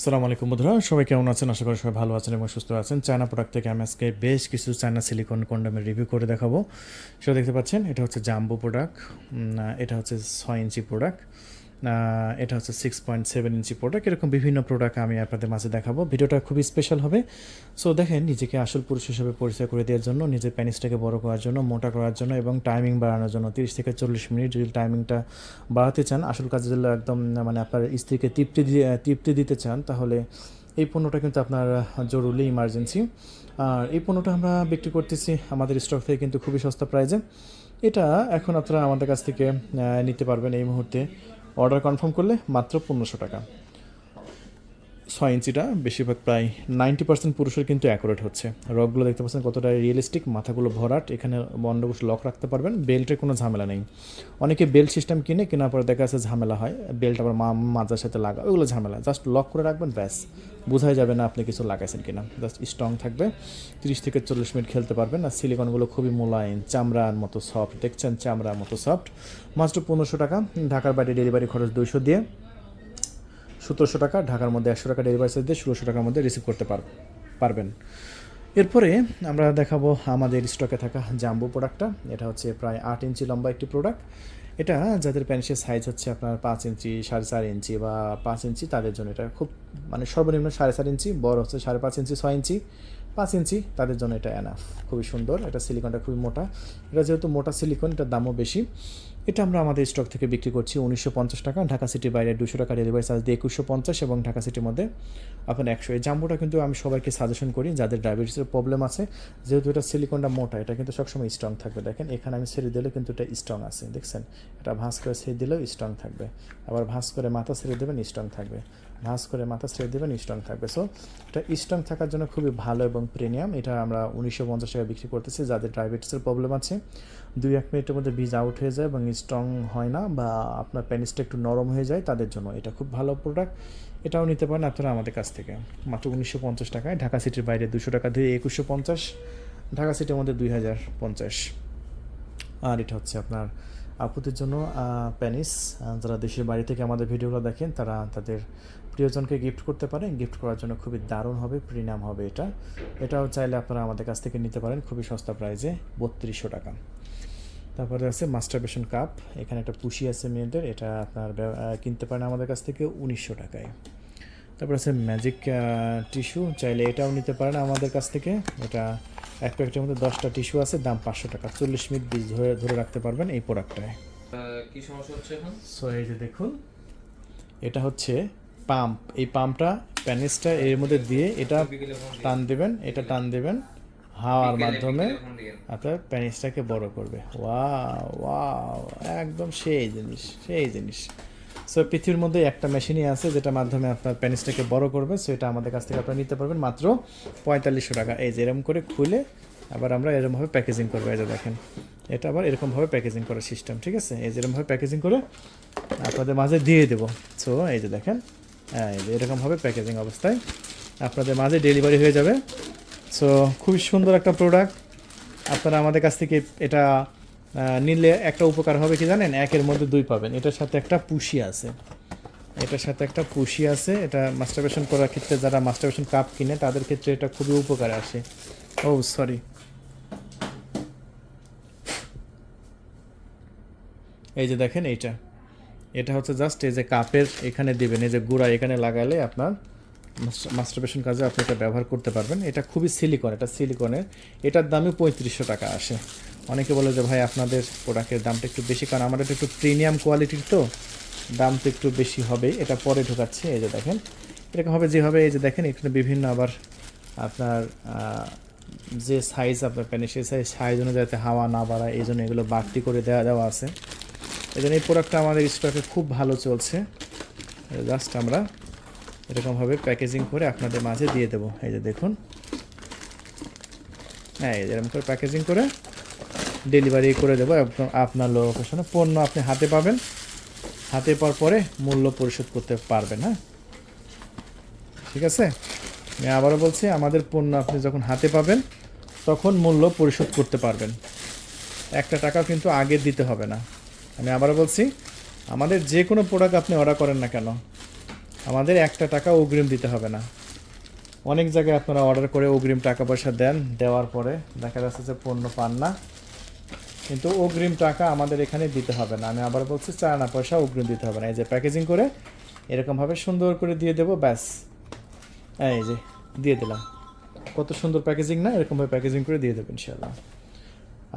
আসসালামু আলাইকুম বন্ধুরা, সবাই কেমন আছেন? আশা করি সবাই ভালো আছেন এবং সুস্থ আছেন। চায়না প্রোডাক্ট থেকে আমি আজকে বেশ কিছু চায়না সিলিকন কন্ডোমের রিভিউ করে দেখাবো। সেটা দেখতে পাচ্ছেন, এটা হচ্ছে জাম্বো প্রোডাক্ট, এটা হচ্ছে 6 ইঞ্চি প্রোডাক্ট, এটা হচ্ছে 6.7 ইঞ্চি প্রোডাক্ট। এরকম বিভিন্ন প্রোডাক্ট আমি আপনাদের মাঝে দেখাবো। ভিডিওটা খুবই স্পেশাল হবে। সো দেখেন, নিজেকে আসল পুরুষ হিসেবে পরিচয় করে দেওয়ার জন্য, নিজের প্যানিসটাকে বড় করার জন্য, মোটা করার জন্য এবং টাইমিং বাড়ানোর জন্য 30 থেকে 40 মিনিট যদি টাইমিংটা বাড়াতে চান, আসল কাজে যদি একদম মানে আপনার স্ত্রীকে তৃপ্তি দিতে চান, তাহলে এই পণ্যটা কিন্তু আপনার জরুরি ইমার্জেন্সি। আর এই পণ্যটা আমরা বিক্রি করতেছি আমাদের স্টক থেকে কিন্তু খুবই সস্তা প্রাইজে। এটা এখন আপনারা আমাদের কাছ থেকে নিতে পারবেন এই মুহূর্তে। অর্ডার কনফার্ম করলে মাত্র 1500 টাকা। 6 ইঞ্চিটা বেশিরভাগ প্রায় 90% পুরুষের কিন্তু অ্যাকুরেট হচ্ছে। রকগুলো দেখতে পাচ্ছেন কতটা রিয়েলিস্টিক, মাথাগুলো ভরাট, এখানে বন্ধকুশ লক রাখতে পারবেন, বেল্টের কোনো ঝামেলা নেই। অনেকে বেল্ট সিস্টেম কিনে কেনার পরে দেখা যাচ্ছে ঝামেলা হয়, বেল্ট আবার মাজার সাথে লাগা, ওগুলো ঝামেলা। জাস্ট লক করে রাখবেন, ব্যাস বোঝাই যাবে না আপনি কিছু লাগাইছেন কিনা। জাস্ট স্ট্রং থাকবে, 30 থেকে 40 মিনিট খেলতে পারবেন। আর সিলিকনগুলো খুবই মোলায়েম, চামড়ার মতো সফট, দেখছেন চামড়ার মতো সফট। মাত্র 1500 টাকা। ঢাকার বাইরে ডেলিভারি খরচ 200 দিয়ে 1700 টাকা, ঢাকার মধ্যে 100 টাকা ডেলিভারি চার্জ দিয়ে 1600 টাকার মধ্যে রিসিভ করতে পারবেন। এরপরে আমরা দেখাবো আমাদের স্টকে থাকা জাম্বো প্রোডাক্টটা। এটা হচ্ছে প্রায় 8 ইঞ্চি লম্বা একটি প্রোডাক্ট। এটা যাদের প্যান্টের সাইজ হচ্ছে আপনার 5 ইঞ্চি, 4.5 ইঞ্চি বা 5 ইঞ্চি, তাদের জন্য এটা খুব মানে সর্বনিম্ন 4.5 ইঞ্চি, বড় হচ্ছে 5.5 ইঞ্চি, 6 ইঞ্চি, 5 ইঞ্চি, তাদের জন্য এটা এনাফ। খুবই সুন্দর, এটা সিলিকনটা খুবই মোটা। এটা যেহেতু মোটা সিলিকন, এটার দামও বেশি। এটা আমরা আমাদের স্টক থেকে বিক্রি করছি 1950 টাকা, ঢাকা সিটির বাইরে 200 টাকা ডেলিভারি চার্জ দিয়ে 2150, এবং ঢাকা সিটির মধ্যে আপনার 100। এই জাম্বোটা কিন্তু আমি সবাইকে সাজেশন করি যাদের ডায়াবেটিসের প্রবলেম আছে, যেহেতু এটা সিলিকনটা মোটা, এটা কিন্তু সবসময় স্ট্রং থাকবে। দেখেন এখানে আমি ছেড়ে দিলে কিন্তু এটা স্ট্রং আছে, দেখছেন? এটা ভাঁজ করে ছেড়ে দিলেও স্ট্রং থাকবে, আবার ভাঁজ করে মাথা ছেড়ে দেবেন স্ট্রং থাকবে, ভাঁজ করে মাথা ছেড়ে দেবেন স্ট্রং থাকবে। সো এটা স্ট্রং থাকার জন্য খুবই ভালো এবং প্রিমিয়াম। এটা আমরা 1950 টাকা বিক্রি করতেছি। যাদের ডায়াবেটিসের প্রবলেম আছে, 2-1 মিনিটের মধ্যে বীজ আউট হয়ে যায় এবং স্ট্রং হয় না, বা আপনার প্যানিসটা একটু নরম হয়ে যায়, তাদের জন্য এটা খুব ভালো প্রোডাক্ট। এটাও নিতে পারেন আপনারা আমাদের কাছ থেকে মাত্র 1950 টাকায়। ঢাকা সিটির বাইরে 200 টাকা দিয়ে 2150, ঢাকা সিটির মধ্যে 2050। আর এটা হচ্ছে আপনার আপুদের জন্য প্যানিস। যারা দেশের বাড়ি থেকে আমাদের ভিডিওগুলো দেখেন, তারা তাদের প্রিয়জনকে গিফট করতে পারেন। গিফট করার জন্য খুবই দারুণ হবে, প্রিমিয়াম হবে এটা। এটাও চাইলে আপনারা আমাদের কাছ থেকে নিতে পারেন খুবই সস্তা প্রাইজে, 3200 টাকা। তারপরে আছে মাস্টারবেশন কাপ, এখানে একটা পুশি আছে মেয়েদের, এটা আপনার কিনতে পারেন আমাদের কাছ থেকে 1900 টাকায়। তারপর আছে ম্যাজিক টিস্যু, চাইলে এটাও নিতে পারেন আমাদের কাছ থেকে। এটা এক প্যাকেটের মধ্যে 10টা টিস্যু আছে, দাম 500 টাকা। 40 মিনিট বীজ ধরে ধরে রাখতে পারবেন এই প্রোডাক্টটায়। কি সমস্যা হচ্ছে এখন? সো এই যে দেখুন, এটা হচ্ছে পাম্প। এই পাম্পটা প্যানিসটা এর মধ্যে দিয়ে এটা টান দেবেন, এটা টান দেবেন, হাওয়ার মাধ্যমে আপনার প্যানিসটাকে বড় করবে। ওয়াও ওয়াও, একদম সেই জিনিস, সেই জিনিস। সো পৃথিবীর মধ্যে একটা মেশিনই আছে যেটার মাধ্যমে আপনার প্যানিসটাকে বড় করবে। সো এটা আমাদের কাছ থেকে আপনারা নিতে পারবেন মাত্র 4500 টাকা। এই যে এরকম করে খুলে আবার আমরা এরকমভাবে প্যাকেজিং করবো। এই যে দেখেন, এটা আবার এরকমভাবে প্যাকেজিং করার সিস্টেম, ঠিক আছে? এই যে এরকমভাবে প্যাকেজিং করে আপনাদের মাঝে দিয়ে দেবো। সো এই যে দেখেন, হ্যাঁ, এই যে এরকমভাবে প্যাকেজিং অবস্থায় আপনাদের মাঝে ডেলিভারি হয়ে যাবে। সো খুবই সুন্দর একটা প্রোডাক্ট। আপনারা আমাদের কাছ থেকে এটা নিলে একটা উপকার হবে কি জানেন? একের মধ্যে দুই পাবেন। এটার সাথে একটা পুশি আছে, এটার সাথে একটা পুশি আছে। এটা মাস্টারবেশন করার ক্ষেত্রে, যারা মাস্টারবেশন কাপ কিনে তাদের ক্ষেত্রে এটা খুবই উপকারে আসে। ও সরি, এই যে দেখেন, এইটা এটা হচ্ছে জাস্ট এই যে কাপের এখানে দিবেন, এই যে গুঁড়া এখানে লাগালে আপনার মাস্টারবেশন কাজে আপনি এটা ব্যবহার করতে পারবেন। এটা খুবই সিলিকন, এটা সিলিকনের। এটার দামই 3500 টাকা আসে। অনেকে বলে যে ভাই আপনাদের প্রোডাক্টের দামটা একটু বেশি, কারণ আমাদের একটু প্রিমিয়াম কোয়ালিটির, তো দাম তো একটু বেশি হবেই। এটা পরে ঢোকাচ্ছে, এই যে দেখেন এরকম হবে যেভাবে, এই যে দেখেন এখানে বিভিন্ন আবার আপনার যে সাইজ আপনার প্যানে, সেই সাইজ অনুযায়ী যাতে হাওয়া না বাড়ায়, এই জন্য এগুলো বাড়তি করে দেওয়া আছে। এই জন্য এই প্রোডাক্টটা আমাদের স্টকে খুব ভালো চলছে। জাস্ট আমরা এরকমভাবে প্যাকেজিং করে আপনাদের মাঝে দিয়ে দেবো। এই যে দেখুন, হ্যাঁ, এরকম করে প্যাকেজিং করে ডেলিভারি করে দেবো একদম আপনার লোকেশনে। পণ্য আপনি হাতে পাবেন, হাতে পাওয়ার পরে মূল্য পরিশোধ করতে পারবেন। হ্যাঁ, ঠিক আছে? আমি আবারও বলছি, আমাদের পণ্য আপনি যখন হাতে পাবেন তখন মূল্য পরিশোধ করতে পারবেন। একটা টাকাও কিন্তু আগে দিতে হবে না। আমি আবারও বলছি, আমাদের যে কোনো প্রোডাক্ট আপনি অর্ডার করেন না কেন, আমাদের একটা টাকা অগ্রিম দিতে হবে না। অনেক জায়গায় আপনারা অর্ডার করে অগ্রিম টাকা পয়সা দেন, দেওয়ার পরে দেখা যাচ্ছে যে পণ্য পান না, কিন্তু অগ্রিম টাকা আমাদের এখানে দিতে হবে না। আমি আবার বলছি, চায়না পয়সা অগ্রিম দিতে হবে না। এই যে প্যাকেজিং করে এরকমভাবে সুন্দর করে দিয়ে দেবো, ব্যাস। এই যে দিয়ে দিলাম, কত সুন্দর প্যাকেজিং না? এরকমভাবে প্যাকেজিং করে দিয়ে দেবেন ইনশাআল্লাহ।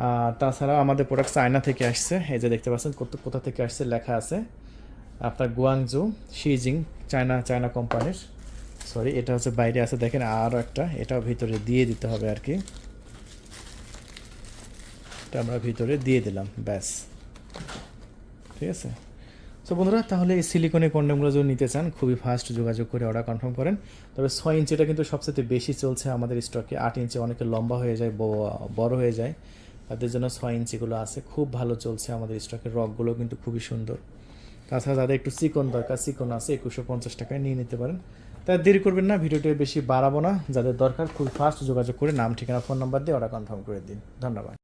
আর তাছাড়া আমাদের প্রোডাক্ট চায়না থেকে আসছে, এই যে দেখতে পাচ্ছেন কোথা থেকে আসছে লেখা আছে, আপনার গুয়াংজু শিজিং, চায়না কোম্পানির। সরি, এটা হচ্ছে বাইরে আছে, দেখেন আরও একটা, এটাও ভিতরে দিয়ে দিতে হবে আর কি। এটা আমরা ভিতরে দিয়ে দিলাম, ব্যাস। ঠিক আছে। সো বন্ধুরা, তাহলে এই সিলিকনের কন্ডমগুলো যদি নিতে চান, খুবই ফাস্ট যোগাযোগ করে অর্ডার কনফার্ম করেন। তবে 6 ইঞ্চিটা কিন্তু সবচেয়ে বেশি চলছে আমাদের স্টকে। 8 ইঞ্চি অনেকে লম্বা হয়ে যায়, বড় হয়ে যায়, তাদের জন্য 6 ইঞ্চিগুলো আছে, খুব ভালো চলছে আমাদের স্টকের। রকগুলো কিন্তু খুবই সুন্দর। তাছাড়া যাদের একটু চিকন দরকার, চিকন আছে, 2150 টাকায় নিয়ে নিতে পারেন। তাই দেরি করবেন না, ভিডিওটি বেশি বাড়াবো না। যাদের দরকার খুব ফাস্ট যোগাযোগ করে নাম, ঠিকানা, ফোন নাম্বার দিয়ে অর্ডার কনফার্ম করে দিন। ধন্যবাদ।